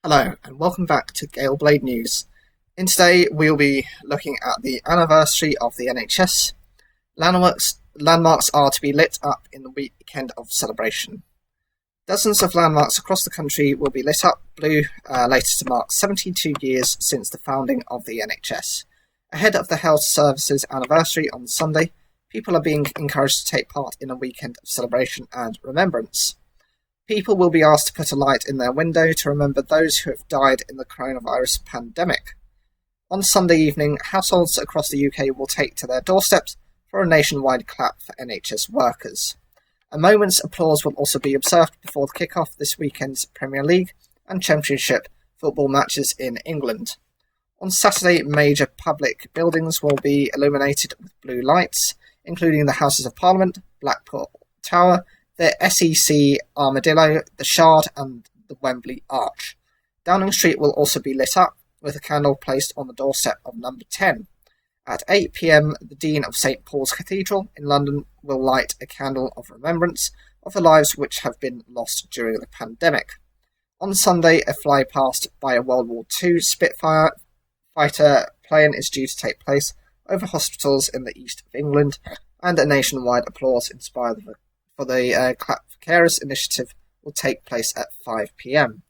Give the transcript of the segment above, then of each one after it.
Hello and welcome back to Gale Blade News. In today we'll be looking at the anniversary of the NHS. Landmarks are to be lit up in the weekend of celebration. Dozens of landmarks across the country will be lit up blue later to mark 72 years since the founding of the NHS. Ahead of the health services anniversary on Sunday, people are being encouraged to take part in a weekend of celebration and remembrance. People will be asked to put a light in their window to remember those who have died in the coronavirus pandemic. On Sunday evening, households across the UK will take to their doorsteps for a nationwide clap for NHS workers. A moment's applause will also be observed before the kick-off this weekend's Premier League and Championship football matches in England. On Saturday, major public buildings will be illuminated with blue lights, including the Houses of Parliament, Blackpool Tower, the SEC Armadillo, the Shard and the Wembley Arch. Downing Street will also be lit up, with a candle placed on the doorstep of number 10. At 8 p.m, the Dean of St Paul's Cathedral in London will light a candle of remembrance of the lives which have been lost during the pandemic. On Sunday, a flypast by a World War II Spitfire fighter plane is due to take place over hospitals in the east of England, and a nationwide applause inspired for the Clap for Carers initiative will take place at 5 p.m.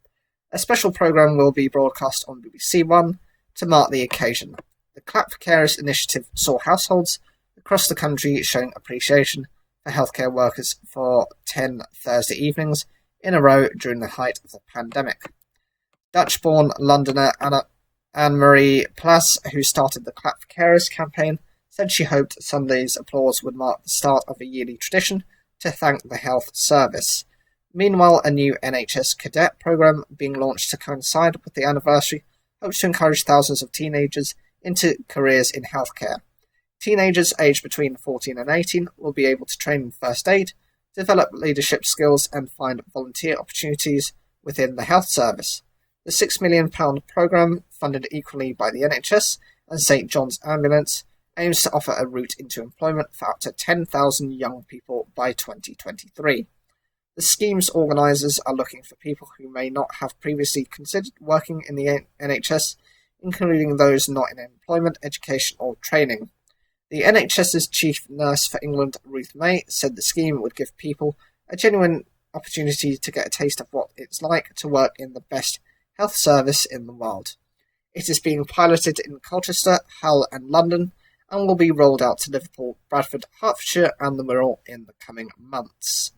A special programme will be broadcast on BBC One to mark the occasion. The Clap for Carers initiative saw households across the country showing appreciation for healthcare workers for 10 Thursday evenings in a row during the height of the pandemic. Dutch-born Londoner Anne-Marie Plas, who started the Clap for Carers campaign, said she hoped Sunday's applause would mark the start of a yearly tradition to thank the health service. Meanwhile, a new NHS cadet programme being launched to coincide with the anniversary hopes to encourage thousands of teenagers into careers in healthcare. Teenagers aged between 14 and 18 will be able to train in first aid, develop leadership skills and find volunteer opportunities within the health service. The £6 million programme, funded equally by the NHS and St John's Ambulance, aims to offer a route into employment for up to 10,000 young people by 2023. The scheme's organisers are looking for people who may not have previously considered working in the NHS, including those not in employment, education or training. The NHS's Chief Nurse for England, Ruth May, said the scheme would give people a genuine opportunity to get a taste of what it's like to work in the best health service in the world. It is being piloted in Colchester, Hull and London, and will be rolled out to Liverpool, Bradford, Hertfordshire and the Wirral in the coming months.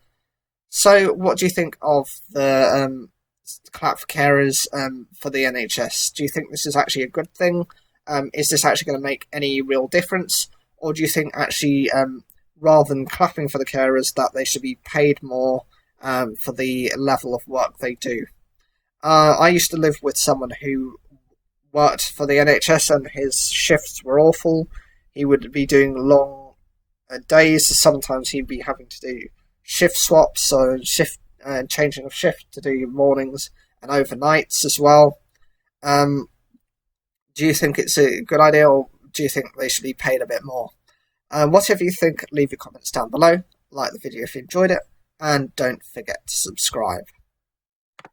So, what do you think of the Clap for Carers for the NHS? Do you think this is actually a good thing? Is this actually going to make any real difference? Or do you think actually, rather than clapping for the carers, that they should be paid more for the level of work they do? I used to live with someone who worked for the NHS and his shifts were awful. He would be doing long days. Sometimes he'd be having to do shift swaps, so changing of shift to do mornings and overnights as well. Do you think it's a good idea, or do you think they should be paid a bit more? Whatever you think, leave your comments down below. Like the video if you enjoyed it, and don't forget to subscribe.